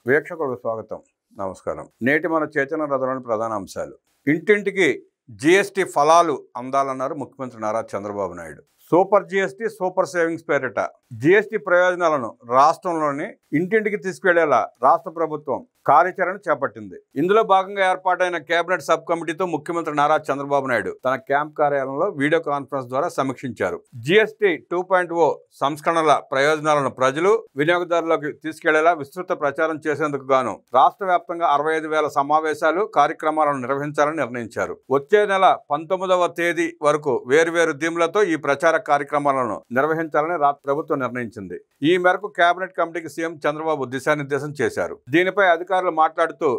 వీక్షకులకు స్వాగతం. నమస్కారం. నేటి మన చైతన్య రథంలోని ప్రధాన అంశాలు. ఇంటింటికి జీఎస్టీ ఫలాలు అందాలన్నారు ముఖ్యమంత్రి Nara Chandrababu Naidu. Super GST, super savings పేరిట జీఎస్టీ ప్రయోజనాలను రాష్ట్రంలోని ఇంటింటికి తీసుకెళ్లేలా రాష్ట్ర ప్రభుత్వం కార్యాచరణ చేపట్టింది. ఇందులో భాగంగా ఏర్పాటైన కేబినెట్ సబ్ కమిటీతో ముఖ్యమంత్రి నారా చంద్రబాబు నాయుడు తన క్యాంప్ కార్యాలయంలో వీడియో కాన్ఫరెన్స్ ద్వారా సమీక్షించారు. జీఎస్టీ 2.0 సంస్కరణల ప్రయోజనాలను ప్రజలు, వినియోగదారులకు తీసుకెళ్లేలా విస్తృత ప్రచారం చేసేందుకు గాను రాష్ట్ర వ్యాప్తంగా 65,000 సమావేశాలు, కార్యక్రమాలను నిర్వహించాలని నిర్ణయించారు. వచ్చే నెల 19వ తేదీ వరకు వేర్వేరు థీమ్లతో ఈ ప్రచార కార్యక్రమాలను నిర్వహించాలని ప్రభుత్వం నిర్ణయించింది. ఈ మేరకు కేబినెట్ కమిటీకి సీఎం చంద్రబాబు దిశానిర్దేశం చేశారు. దీనిపై అధికారులు మాట్లాడుతూ,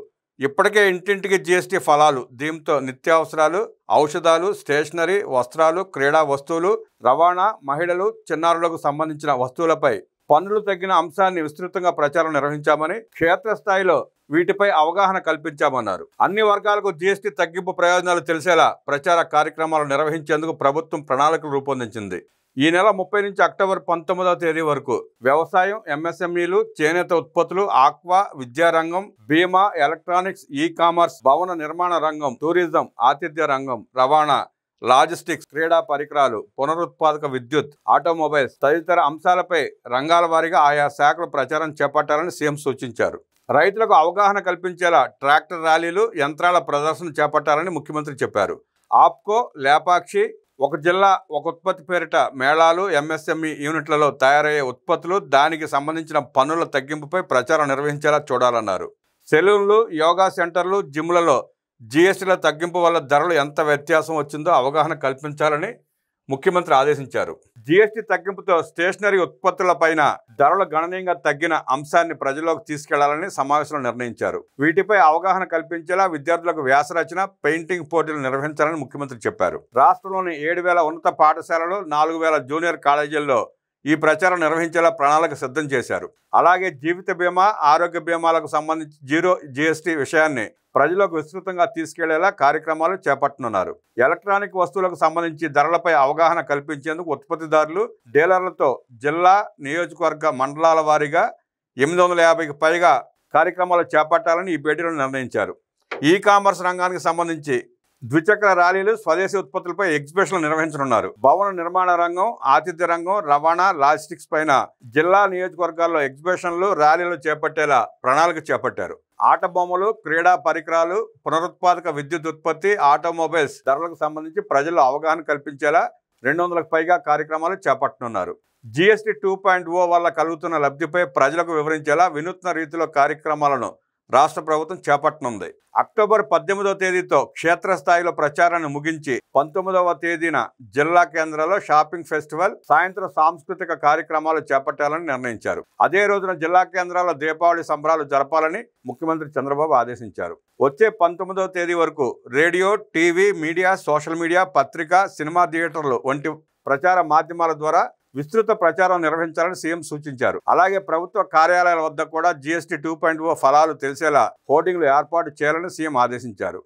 ఇప్పటికే ఇంటింటికి జీఎస్టీ ఫలాలు, దీంతో నిత్యావసరాలు, ఔషధాలు, స్టేషనరీ, వస్త్రాలు, క్రీడా వస్తువులు, రవాణా, మహిళలు, చిన్నారులకు సంబంధించిన వస్తువులపై పన్నులు తగ్గిన అంశాన్ని విస్తృతంగా ప్రచారం నిర్వహించామని, క్షేత్రస్థాయిలో వీటిపై అవగాహన కల్పించామన్నారు. అన్ని వర్గాలకు జీఎస్టీ తగ్గింపు ప్రయోజనాలు తెలిసేలా ప్రచార కార్యక్రమాలు నిర్వహించేందుకు ప్రభుత్వం ప్రణాళికలు రూపొందించింది. ఈ నెల 30 నుంచి అక్టోబర్ 19వ తేదీ వరకు వ్యవసాయం, ఎంఎస్ఎంఈలు, చేనేత ఉత్పత్తులు, ఆక్వా, విద్యారంగం, బీమా, ఎలక్ట్రానిక్స్, ఈ కామర్స్, భవన నిర్మాణ రంగం, టూరిజం, ఆతిథ్య రంగం, రవాణా, లాజిస్టిక్స్, క్రీడా పరికరాలు, పునరుత్పాదక విద్యుత్, ఆటోమొబైల్స్ తదితర అంశాలపై రంగాల వారీగా ఆయా శాఖలు ప్రచారం చేపట్టాలని సీఎం సూచించారు. రైతులకు అవగాహన కల్పించేలా ట్రాక్టర్ ర్యాలీలు, యంత్రాల ప్రదర్శన చేపట్టాలని ముఖ్యమంత్రి చెప్పారు. ఆప్కో, లేపాక్షి, ఒక జిల్లా ఒక ఉత్పత్తి పేరిట మేళాలు, ఎంఎస్ఎంఈ యూనిట్లలో తయారయ్యే ఉత్పత్తులు, దానికి సంబంధించిన పన్నుల తగ్గింపుపై ప్రచారం నిర్వహించేలా చూడాలన్నారు. సెలూన్లు, యోగా సెంటర్లు, జిమ్లలో జీఎస్టీల తగ్గింపు వల్ల ధరలు ఎంత వ్యత్యాసం వచ్చిందో అవగాహన కల్పించాలని ముఖ్యమంత్రి ఆదేశించారు. జీఎస్టీ తగ్గింపుతో స్టేషనరీ ఉత్పత్తులపైన ధరలు గణనీయంగా తగ్గిన అంశాన్ని ప్రజల్లోకి తీసుకెళ్లాలని సమావేశంలో నిర్ణయించారు. వీటిపై అవగాహన కల్పించేలా విద్యార్థులకు వ్యాసరచన, పెయింటింగ్ పోటీలు నిర్వహించాలని ముఖ్యమంత్రి చెప్పారు. రాష్ట్రంలోని 7,000 ఉన్నత పాఠశాలలు, 4,000 జూనియర్ కాలేజీల్లో ఈ ప్రచారం నిర్వహించేలా ప్రణాళిక సిద్ధం చేశారు. అలాగే జీవిత బీమా, ఆరోగ్య బీమాలకు సంబంధించి జీరో జీఎస్టీ విషయాన్ని ప్రజలకు విస్తృతంగా తీసుకెళ్లేలా కార్యక్రమాలు చేపట్టనున్నారు. ఎలక్ట్రానిక్ వస్తువులకు సంబంధించి ధరలపై అవగాహన కల్పించేందుకు ఉత్పత్తిదారులు, డీలర్లతో జిల్లా, నియోజకవర్గ, మండలాల వారీగా 850కి పైగా కార్యక్రమాలు చేపట్టాలని ఈ భేటీలో నిర్ణయించారు. ఈ కామర్స్ రంగానికి సంబంధించి ద్విచక్ర ర్యాలీలు, స్వదేశీ ఉత్పత్తులపై ఎగ్జిబిషన్లు నిర్వహించనున్నారు. భవన నిర్మాణ రంగం, ఆతిథ్య రంగం, రవాణా, లాజిస్టిక్స్ పైన జిల్లా, నియోజకవర్గాల్లో ఎగ్జిబిషన్లు, ర్యాలీలు చేపట్టేలా ప్రణాళిక చేపట్టారు. ఆట బొమ్మలు, క్రీడా పరికరాలు, పునరుత్పాదక విద్యుత్ ఉత్పత్తి, ఆటోమొబైల్స్ ధరలకు సంబంధించి ప్రజల్లో అవగాహన కల్పించేలా 200లకు పైగా కార్యక్రమాలు చేపట్టనున్నారు. జీఎస్టీ 2.0 వల్ల కలుగుతున్న లబ్ధిపై ప్రజలకు వివరించేలా వినూత్న రీతిలో కార్యక్రమాలను రాష్ట్ర ప్రభుత్వం చేపట్టనుంది. అక్టోబర్ 18వ తేదీతో క్షేత్రస్థాయిలో ప్రచారాన్ని ముగించి 19వ తేదీన జిల్లా కేంద్రాల్లో షాపింగ్ ఫెస్టివల్, సాయంత్రం సాంస్కృతిక కార్యక్రమాలు చేపట్టాలని నిర్ణయించారు. అదే రోజున జిల్లా కేంద్రాల్లో దీపావళి సంబరాలు జరపాలని ముఖ్యమంత్రి చంద్రబాబు ఆదేశించారు. వచ్చే 19వ తేదీ వరకు radio, TV, media, social media, పత్రిక, సినిమా థియేటర్లు వంటి ప్రచార మాధ్యమాల ద్వారా విస్తృత ప్రచారం నిర్వహించాలని సీఎం సూచించారు. అలాగే ప్రభుత్వ కార్యాలయాల వద్ద కూడా జీఎస్టీ 2.0 ఫలాలు తెలిసేలా హోర్డింగ్లు ఏర్పాటు చేయాలని సీఎం ఆదేశించారు.